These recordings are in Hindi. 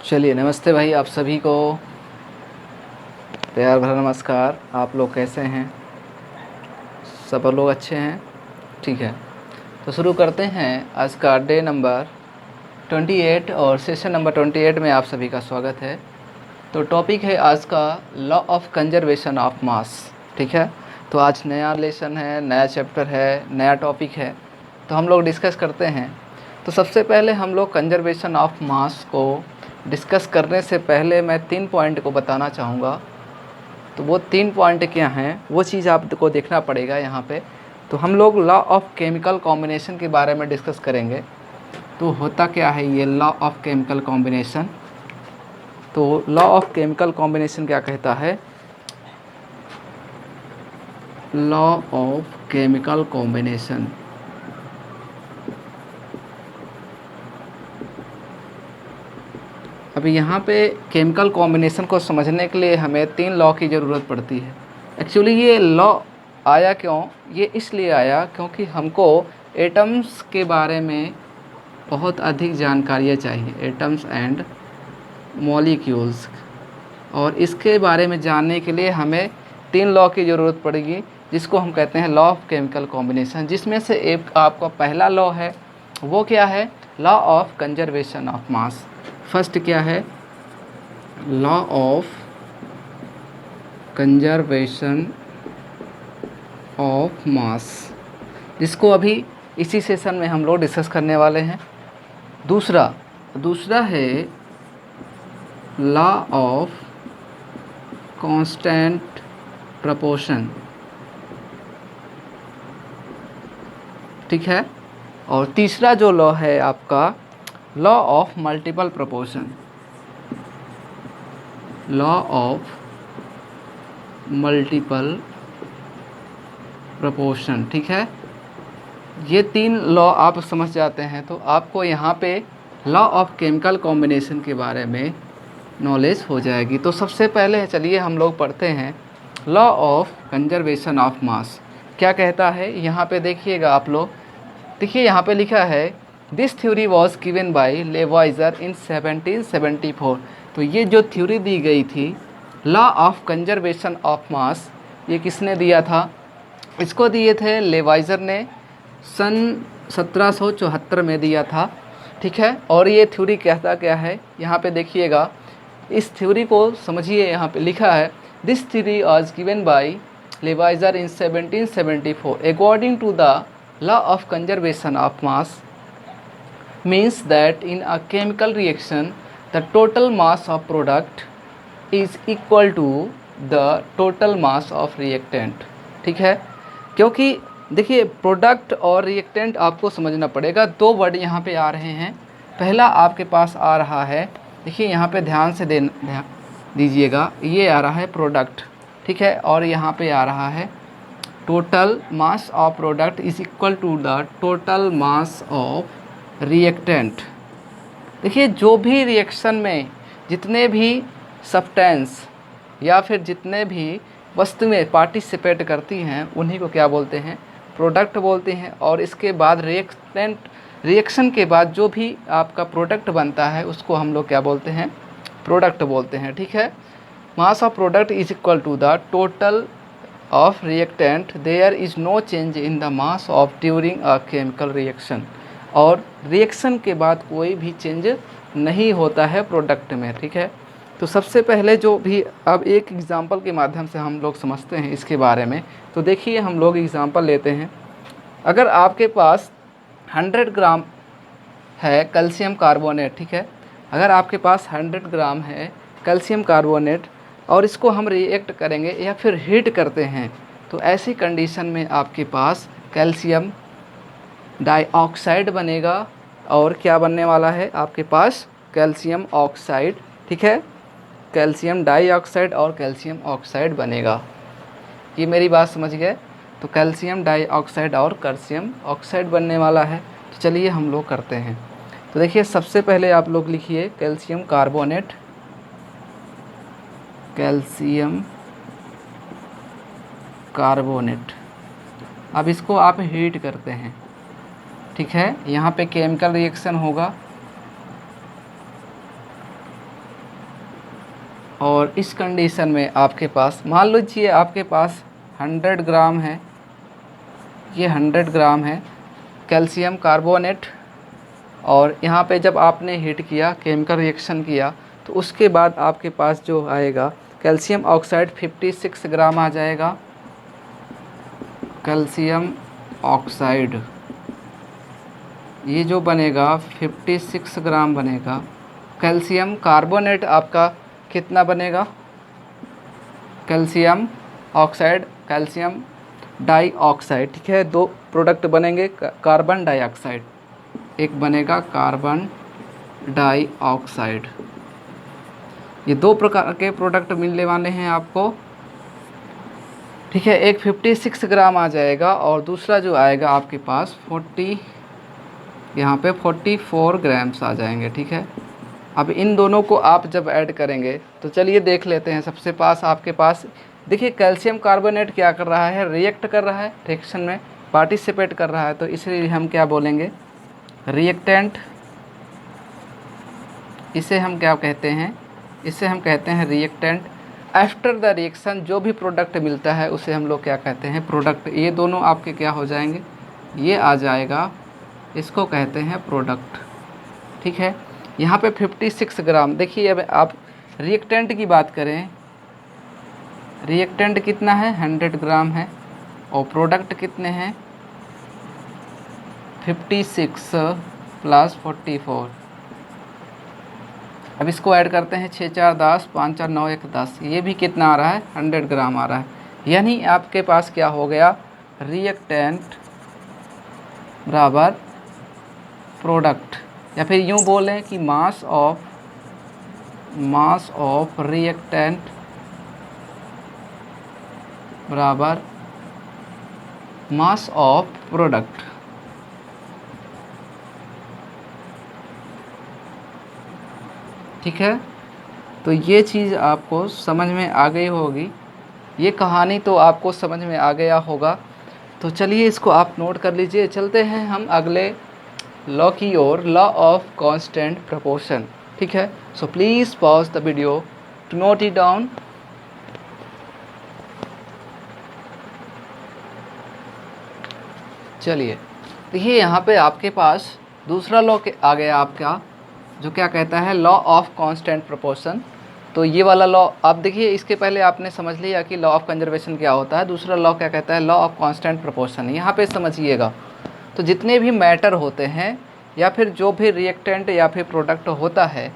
चलिए, नमस्ते भाई आप सभी को। प्यार भरा नमस्कार। आप लोग कैसे हैं? सब लोग अच्छे हैं? ठीक है, तो शुरू करते हैं। आज का डे नंबर 28 और सेशन नंबर 28 में आप सभी का स्वागत है। तो टॉपिक है आज का लॉ ऑफ कंजर्वेशन ऑफ मास। ठीक है, तो आज नया लेसन है, नया चैप्टर है, नया टॉपिक है, तो हम लोग डिस्कस करते हैं। तो सबसे पहले हम लोग कंजर्वेशन ऑफ मास को डिस्कस करने से पहले मैं 3 पॉइंट को बताना चाहूँगा। तो वो 3 पॉइंट क्या हैं, वो चीज़ आपको देखना पड़ेगा यहाँ पे। तो हम लोग लॉ ऑफ केमिकल कॉम्बिनेशन के बारे में डिस्कस करेंगे। तो होता क्या है ये लॉ ऑफ केमिकल कॉम्बिनेशन? तो लॉ ऑफ केमिकल कॉम्बिनेशन क्या कहता है? लॉ ऑफ केमिकल कॉम्बिनेशन अभी यहाँ पे केमिकल कॉम्बिनेशन को समझने के लिए हमें 3 लॉ की ज़रूरत पड़ती है। एक्चुअली ये लॉ आया क्यों? ये इसलिए आया क्योंकि हमको एटम्स के बारे में बहुत अधिक जानकारियाँ चाहिए, एटम्स एंड मॉलिक्यूल्स, और इसके बारे में जानने के लिए हमें 3 लॉ की ज़रूरत पड़ेगी, जिसको हम कहते हैं लॉ ऑफ केमिकल कॉम्बिनेशन। जिसमें से एक आपका पहला लॉ है, वो क्या है? Law of conservation of mass. First क्या है? लॉ ऑफ कंजर्वेशन ऑफ मास, जिसको अभी इसी सेशन में हम लोग डिस्कस करने वाले हैं। दूसरा है लॉ ऑफ कांस्टेंट प्रोपोर्शन। ठीक है, और तीसरा जो लॉ है आपका law of multiple proportion. Law of multiple proportion. ठीक है, ये 3 लॉ आप समझ जाते हैं तो आपको यहाँ पे लॉ ऑफ केमिकल कॉम्बिनेशन के बारे में नॉलेज हो जाएगी। तो सबसे पहले चलिए हम लोग पढ़ते हैं लॉ ऑफ कंजर्वेशन ऑफ मास। क्या कहता है यहाँ पे देखिएगा आप लोग। देखिए यहाँ पे लिखा है this theory was given by Lavoisier in 1774। तो ये जो थ्योरी दी गई थी law of conservation of mass, ये किसने दिया था? इसको दिए थे लेवाइजर ने, सन 1774 में दिया था। ठीक है, और ये थ्योरी कहता क्या है यहाँ पे देखिएगा, इस थ्योरी को समझिए। यहाँ पे लिखा है this theory was given by Lavoisier in 1774 according to the law of conservation of mass means that in a chemical reaction the total mass of product is equal to the total mass of reactant। ठीक है, क्योंकि देखिए प्रोडक्ट और रिएक्टेंट आपको समझना पड़ेगा। 2 वर्ड यहाँ पे आ रहे हैं। पहला आपके पास आ रहा है, देखिए यहाँ पे ध्यान से ध्यान दीजिएगा, ये आ रहा है प्रोडक्ट। ठीक है, और यहाँ पे आ रहा है total mass of product is equal to the total mass of reactant. देखिए जो भी रिएक्शन में जितने भी सब्सटेंस या फिर जितने भी वस्तुएं पार्टिसिपेट करती हैं उन्हीं को क्या बोलते हैं? प्रोडक्ट बोलते हैं। और इसके बाद रिएक्शन के बाद जो भी आपका प्रोडक्ट बनता है उसको हम लोग क्या बोलते हैं? प्रोडक्ट बोलते हैं। ठीक है, mass of product is equal to the total of reactant, there is no change in the mass of during a chemical reaction। और रिएक्शन के बाद कोई भी चेंज नहीं होता है प्रोडक्ट में। ठीक है, तो सबसे पहले जो भी अब एक एग्जांपल के माध्यम से हम लोग समझते हैं इसके बारे में। तो देखिए हम लोग एग्जांपल लेते हैं। अगर आपके पास 100 ग्राम है कैल्शियम कार्बोनेट, ठीक है, अगर आपके पास 100 ग्राम है कैल्शियम कार्बोनेट और इसको हम रिएक्ट करेंगे या फिर हीट करते हैं, तो ऐसी कंडीशन में आपके पास कैल्शियम डाइऑक्साइड बनेगा। और क्या बनने वाला है आपके पास? Calcium oxide. ठीक है, कैल्शियम डाइऑक्साइड और कैल्शियम ऑक्साइड बनेगा। ये मेरी बात समझ गए? तो कैल्शियम डाइऑक्साइड और कैल्शियम ऑक्साइड बनने वाला है। तो चलिए हम लोग करते हैं। तो देखिए सबसे पहले आप लोग लिखिए कैल्शियम कार्बोनेट, कैल्शियम कार्बोनेट। अब इसको आप हीट करते हैं। ठीक है, यहाँ पे केमिकल रिएक्शन होगा, और इस कंडीशन में आपके पास मान लीजिए आपके पास 100 ग्राम है, ये 100 ग्राम है कैल्शियम कार्बोनेट, और यहाँ पे जब आपने हीट किया, केमिकल रिएक्शन किया, तो उसके बाद आपके पास जो आएगा कैल्शियम ऑक्साइड 56 ग्राम आ जाएगा। कैल्शियम ऑक्साइड ये जो बनेगा 56 ग्राम बनेगा। कैल्शियम कार्बोनेट आपका कितना बनेगा? कैल्शियम ऑक्साइड, कैल्शियम डाइऑक्साइड, ठीक है, दो प्रोडक्ट बनेंगे, कार्बन डाइऑक्साइड, एक बनेगा कार्बन डाइऑक्साइड। ये दो प्रकार के प्रोडक्ट मिलने वाले हैं आपको, ठीक है। एक 56 ग्राम आ जाएगा और दूसरा जो आएगा आपके पास 44 ग्राम्स आ जाएंगे, ठीक है। अब इन दोनों को आप जब ऐड करेंगे तो चलिए देख लेते हैं। सबसे पास आपके पास देखिए कैल्शियम कार्बोनेट क्या कर रहा है, रिएक्ट कर रहा है, रिएक्शन में पार्टिसिपेट कर रहा है, तो इसलिए हम क्या बोलेंगे, रिएक्टेंट। इसे हम क्या कहते हैं, इसे हम कहते हैं रिएक्टेंट। आफ्टर द रिएक्शन जो भी प्रोडक्ट मिलता है उसे हम लोग क्या कहते हैं, प्रोडक्ट। ये दोनों आपके क्या हो जाएंगे, ये आ जाएगा, इसको कहते हैं प्रोडक्ट, ठीक है। यहाँ पे 56 ग्राम, देखिए अब आप रिएक्टेंट की बात करें, रिएक्टेंट कितना है, 100 ग्राम है, और प्रोडक्ट कितने हैं, 56 प्लस 44। अब इसको ऐड करते हैं, 6 4 10, 5 4 9 1 10, ये भी कितना आ रहा है, 100 ग्राम आ रहा है। यानी आपके पास क्या हो गया, रिएक्टेंट बराबर प्रोडक्ट, या फिर यूँ बोलें कि मास ऑफ रिएक्टेंट बराबर मास ऑफ प्रोडक्ट, ठीक है। तो ये चीज़ आपको समझ में आ गई होगी, ये कहानी तो आपको समझ में आ गया होगा। तो चलिए इसको आप नोट कर लीजिए। चलते हैं हम अगले लॉ की ओर, लॉ ऑफ कांस्टेंट प्रोपोर्शन, ठीक है। So please pause the video to note it down. चलिए देखिए यहाँ पे आपके पास दूसरा लॉ आ गया आपका, जो क्या कहता है, लॉ ऑफ कांस्टेंट प्रोपोर्शन। तो ये वाला लॉ आप देखिए, इसके पहले आपने समझ लिया कि लॉ ऑफ कंजर्वेशन क्या होता है। दूसरा लॉ क्या कहता है, लॉ ऑफ कांस्टेंट प्रोपोर्शन। यहाँ पे समझिएगा, तो जितने भी मैटर होते हैं या फिर जो भी रिएक्टेंट या फिर प्रोडक्ट होता है,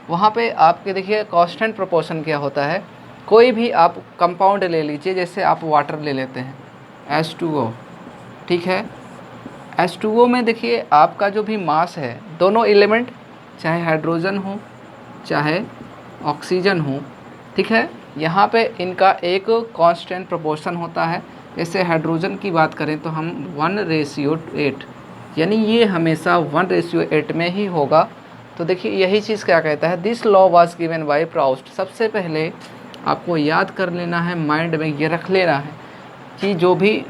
वहाँ पे आपके देखिए कांस्टेंट प्रोपोर्शन क्या होता है। कोई भी आप कंपाउंड ले लीजिए, जैसे आप वाटर ले लेते हैं H2O, ठीक है। H2O में देखिए आपका जो भी मास है, दोनों एलिमेंट चाहे हाइड्रोजन हो चाहे ऑक्सीजन हो, ठीक है, यहाँ पे इनका एक कांस्टेंट प्रोपोर्शन होता है। जैसे हाइड्रोजन की बात करें तो हम 1:8, यानी ये हमेशा 1:8 में ही होगा। तो देखिए यही चीज़ क्या कहता है, this law was given by Proust. सबसे पहले आपको याद कर लेना है, माइंड में ये रख लेना है कि जो भी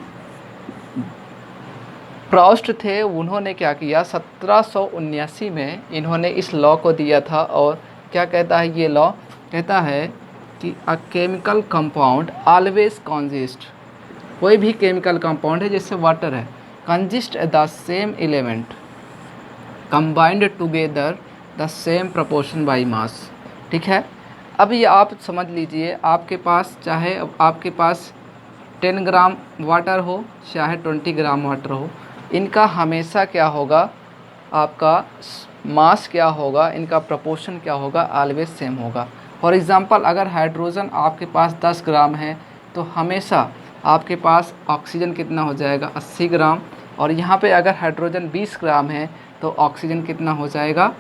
प्राउस्ट थे उन्होंने क्या किया, 1779 में इन्होंने इस लॉ को दिया था। और क्या कहता है ये लॉ, कहता है कि a chemical compound always consist, कोई भी केमिकल कंपाउंड है जैसे वाटर है, consist the same element combined together the same proportion by mass, ठीक है। अब ये आप समझ लीजिए, आपके पास चाहे आपके पास 10 ग्राम वाटर हो चाहे 20 ग्राम वाटर हो, इनका हमेशा क्या होगा, आपका मास क्या होगा, इनका प्रोपोर्शन क्या होगा, ऑलवेज सेम होगा। फॉर एग्ज़ाम्पल अगर हाइड्रोजन आपके पास 10 ग्राम है तो हमेशा आपके पास ऑक्सीजन कितना हो जाएगा, 80 ग्राम। और यहाँ पे अगर हाइड्रोजन 20 ग्राम है तो ऑक्सीजन कितना हो जाएगा,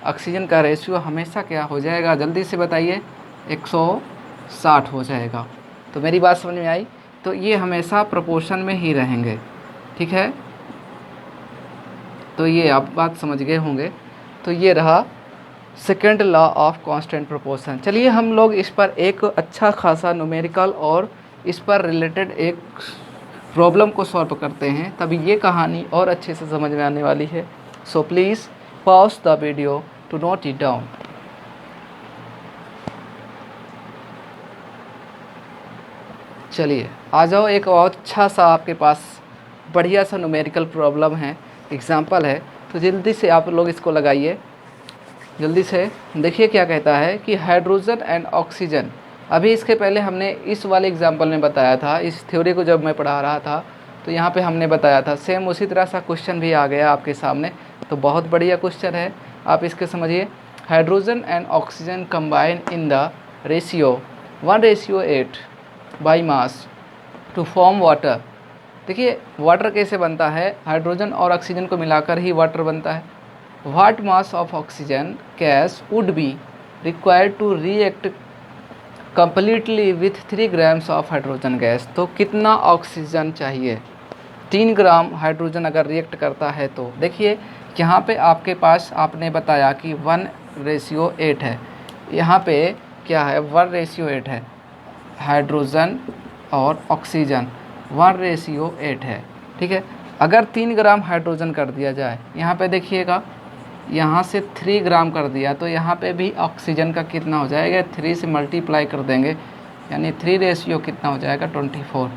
ऑक्सीजन का रेशियो हमेशा क्या हो जाएगा, जल्दी से बताइए, 160 हो जाएगा। तो मेरी बात समझ में आई। तो ये हमेशा प्रोपोर्शन में ही रहेंगे, ठीक है। तो ये आप बात समझ गए होंगे। तो ये रहा second law of constant proportion. चलिए हम लोग इस पर एक अच्छा खासा न्यूमेरिकल और इस पर रिलेटेड एक प्रॉब्लम को सॉल्व करते हैं, तभी ये कहानी और अच्छे से समझ में आने वाली है। So please pause the video to note it down. चलिए आ जाओ, एक बहुत अच्छा सा आपके पास बढ़िया सा न्यूमेरिकल प्रॉब्लम है, एग्जाम्पल है। तो जल्दी से आप लोग इसको लगाइए, जल्दी से देखिए क्या कहता है कि हाइड्रोजन एंड ऑक्सीजन। अभी इसके पहले हमने इस वाले एग्जाम्पल में बताया था, इस थ्योरी को जब मैं पढ़ा रहा था तो यहाँ पे हमने बताया था, सेम उसी तरह सा क्वेश्चन भी आ गया आपके सामने। तो बहुत बढ़िया क्वेश्चन है, आप इसके समझिए। Hydrogen and oxygen combine in the ratio 1:8 by mass to form water. देखिए वाटर कैसे बनता है, हाइड्रोजन और ऑक्सीजन को मिलाकर ही वाटर बनता है। What mass of oxygen gas would be required to react completely with 3 grams of hydrogen gas. तो कितना ऑक्सीजन चाहिए, 3 ग्राम हाइड्रोजन अगर रिएक्ट करता है तो। देखिए यहाँ पे आपके पास आपने बताया कि 1:8 है, यहाँ पे क्या है 1:8 है, हाइड्रोजन और ऑक्सीजन 1:8 है, ठीक है। अगर 3 ग्राम हाइड्रोजन कर दिया जाए, यहाँ पे देखिएगा यहाँ से 3 ग्राम कर दिया तो यहाँ पे भी ऑक्सीजन का कितना हो जाएगा, 3 से मल्टीप्लाई कर देंगे, यानी 3 रेशियो कितना हो जाएगा 24।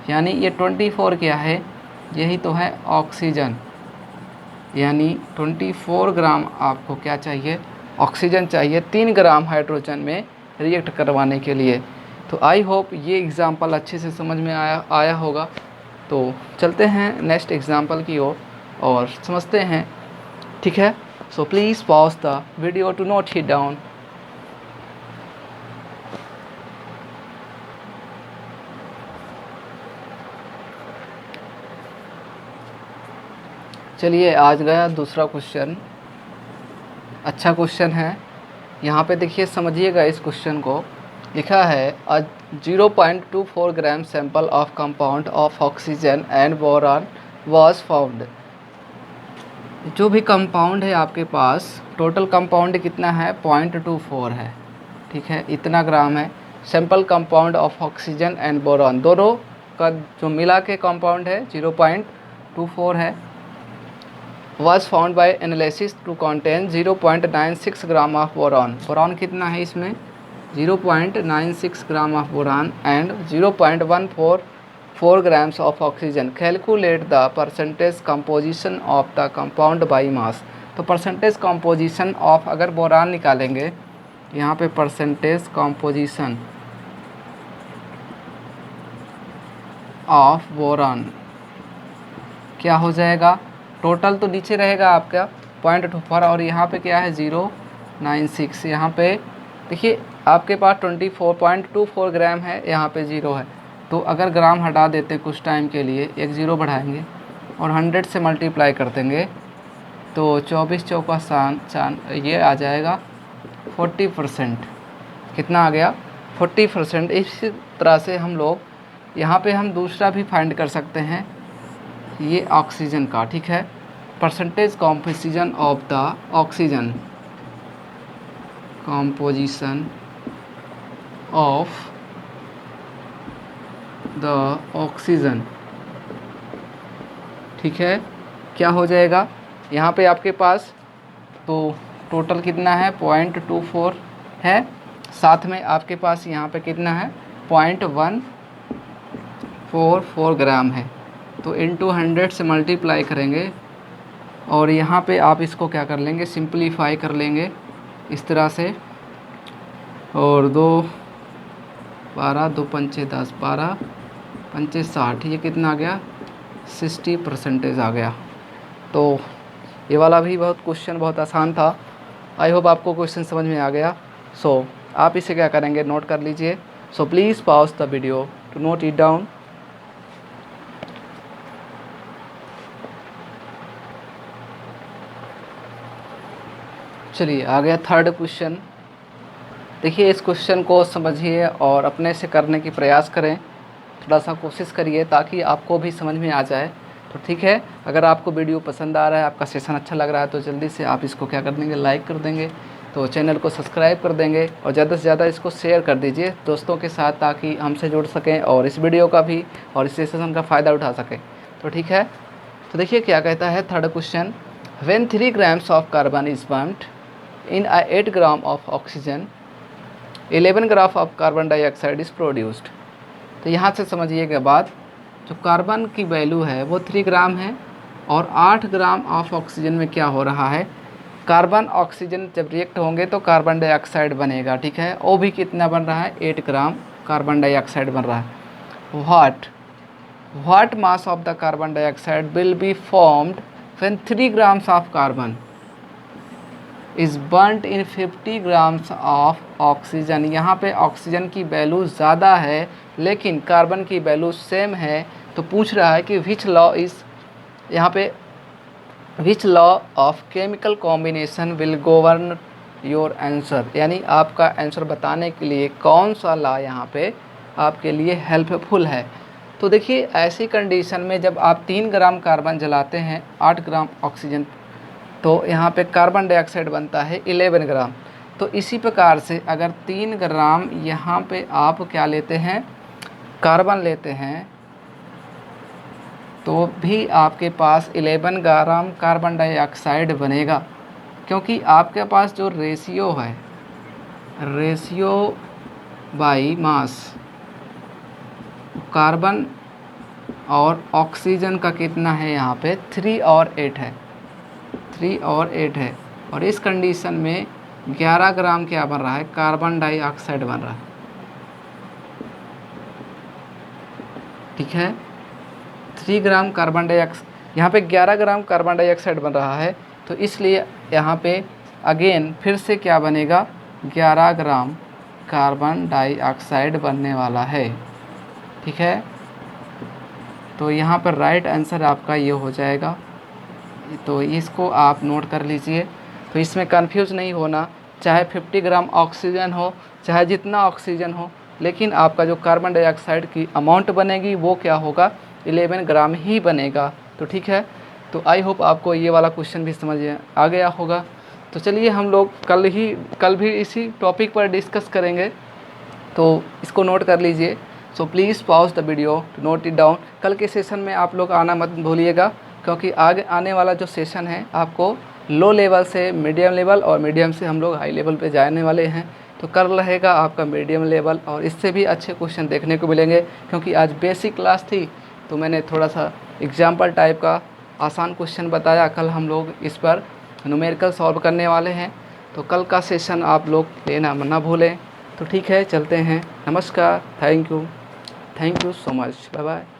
यानी ये 24 क्या है, यही तो है ऑक्सीजन, यानी 24 ग्राम आपको क्या चाहिए, ऑक्सीजन चाहिए 3 ग्राम हाइड्रोजन में रिएक्ट करवाने के लिए। तो आई होप ये एग्ज़ाम्पल अच्छे से समझ में आया होगा। तो चलते हैं नेक्स्ट एग्ज़ाम्पल की ओर और समझते हैं, ठीक है। So please pause the video to note it down. चलिए आज गया दूसरा क्वेश्चन, अच्छा क्वेश्चन है। यहाँ पे देखिए समझिएगा इस क्वेश्चन को, लिखा है अ 0.24 gram sample of compound of oxygen and boron was found. जो भी कंपाउंड है आपके पास, टोटल कंपाउंड कितना है 0.24 है, ठीक है, इतना ग्राम है। Sample compound of oxygen and boron, दोनों का जो मिला के कंपाउंड है 0.24 है। was found by analysis to contain 0.96 gram of boron. Boron कितना है इसमें 0.96 gram of boron and 0.144 grams of oxygen. Calculate the percentage composition of the compound by mass. तो परसेंटेज कंपोजिशन ऑफ, अगर बोरॉन निकालेंगे यहाँ पे परसेंटेज कंपोजिशन ऑफ बोरॉन क्या हो जाएगा, टोटल तो नीचे रहेगा आपका 0.24 और यहाँ पे क्या है 0.96। यहाँ पे देखिए आपके पास 24.24 ग्राम है, यहाँ पे 0 है। तो अगर ग्राम हटा देते कुछ टाइम के लिए, एक 0 बढ़ाएंगे और 100 से मल्टीप्लाई कर देंगे तो 24 चौका चान ये आ जाएगा 40%। कितना आ गया 40%। इसी तरह से हम लोग यहाँ पे हम दूसरा भी फाइंड कर सकते हैं, ये ऑक्सीजन का, ठीक है। Percentage composition of the oxygen, composition of the oxygen, ठीक है, क्या हो जाएगा यहाँ पे आपके पास। तो टोटल कितना है 0.24 है, साथ में आपके पास यहाँ पे कितना है 0.144 ग्राम है। तो इनटू 100 से मल्टीप्लाई करेंगे और यहाँ पे आप इसको क्या कर लेंगे, सिंपलीफाई कर लेंगे इस तरह से। और 2 12 2 पंचे 10, 12 पंचे 60, ये कितना आ गया 60% आ गया। तो ये वाला भी बहुत क्वेश्चन बहुत आसान था। आई होप आपको क्वेश्चन समझ में आ गया। सो आप इसे क्या करेंगे, नोट कर लीजिए। So please pause the video to note it down. चलिए आ गया थर्ड क्वेश्चन। देखिए इस क्वेश्चन को समझिए और अपने से करने की प्रयास करें, थोड़ा सा कोशिश करिए ताकि आपको भी समझ में आ जाए। तो ठीक है, अगर आपको वीडियो पसंद आ रहा है, आपका सेशन अच्छा लग रहा है तो जल्दी से आप इसको क्या कर देंगे, लाइक कर देंगे, तो चैनल को सब्सक्राइब कर देंगे और ज़्यादा से ज़्यादा इसको शेयर कर दीजिए दोस्तों के साथ ताकि हमसे जुड़ सकें और इस वीडियो का भी और इस सेशन का फ़ायदा उठा सकें। तो ठीक है, तो देखिए क्या कहता है third question. When 3 grams of carbon is burned in a 8 gram of oxygen, 11 gram of carbon dioxide is produced. तो तो यहाँ से समझिएगा बात, जो कार्बन की वैल्यू है वो 3 ग्राम है और 8 ग्राम ऑफ ऑक्सीजन में क्या हो रहा है, कार्बन ऑक्सीजन जब रिएक्ट होंगे तो कार्बन डाइऑक्साइड बनेगा, ठीक है। ओ भी कितना बन रहा है, 8 ग्राम कार्बन डाइऑक्साइड बन रहा है। What mass of the carbon dioxide will be formed when 3 grams of carbon is burned in 50 grams of oxygen. यहाँ पे ऑक्सीजन की वैल्यू ज़्यादा है लेकिन कार्बन की वैल्यू सेम है, तो पूछ रहा है कि विच लॉ इज़, यहाँ पे which law of chemical combination will govern your answer, यानी आपका आंसर बताने के लिए कौन सा लॉ यहाँ पे आपके लिए हेल्पफुल है। तो देखिए ऐसी कंडीशन में जब आप 3 ग्राम कार्बन जलाते हैं 8 ग्राम ऑक्सीजन, तो यहाँ पे कार्बन डाइऑक्साइड बनता है 11 ग्राम। तो इसी प्रकार से अगर 3 ग्राम यहाँ पे आप क्या लेते हैं, कार्बन लेते हैं, तो भी आपके पास 11 ग्राम कार्बन डाइऑक्साइड बनेगा, क्योंकि आपके पास जो रेशियो है, रेशियो बाई मास, कार्बन और ऑक्सीजन का कितना है, यहाँ पे 3 और 8 है, 3 और 8 है। और इस कंडीशन में 11 ग्राम क्या बन रहा है, कार्बन डाइऑक्साइड बन रहा है, ठीक है। 3 ग्राम कार्बन डाइऑक्साइड, यहाँ पे 11 ग्राम कार्बन डाइऑक्साइड बन रहा है, तो इसलिए यहाँ पे अगेन फिर से क्या बनेगा, 11 ग्राम कार्बन डाइऑक्साइड बनने वाला है, ठीक है। तो यहाँ पर राइट आंसर आपका ये हो जाएगा, तो इसको आप नोट कर लीजिए। तो इसमें कंफ्यूज नहीं होना, चाहे 50 ग्राम ऑक्सीजन हो चाहे जितना ऑक्सीजन हो, लेकिन आपका जो कार्बन डाइऑक्साइड की अमाउंट बनेगी वो क्या होगा, 11 ग्राम ही बनेगा। तो ठीक है, तो आई होप आपको ये वाला क्वेश्चन भी समझ आ गया होगा। तो चलिए हम लोग कल भी इसी टॉपिक पर डिस्कस करेंगे, तो इसको नोट कर लीजिए। So please pause the video to note it down. कल के सेशन में आप लोग आना मत भूलिएगा, क्योंकि आगे आने वाला जो सेशन है आपको लो लेवल से मीडियम लेवल और मीडियम से हम लोग हाई लेवल पे जाने वाले हैं। तो कल रहेगा आपका मीडियम लेवल और इससे भी अच्छे क्वेश्चन देखने को मिलेंगे, क्योंकि आज बेसिक क्लास थी तो मैंने थोड़ा सा एग्जाम्पल टाइप का आसान क्वेश्चन बताया। कल हम लोग इस पर न्यूमेरिकल सॉल्व करने वाले हैं, तो कल का सेशन आप लोग लेना ना भूलें। तो ठीक है, चलते हैं। नमस्कार, thank you so much, bye bye.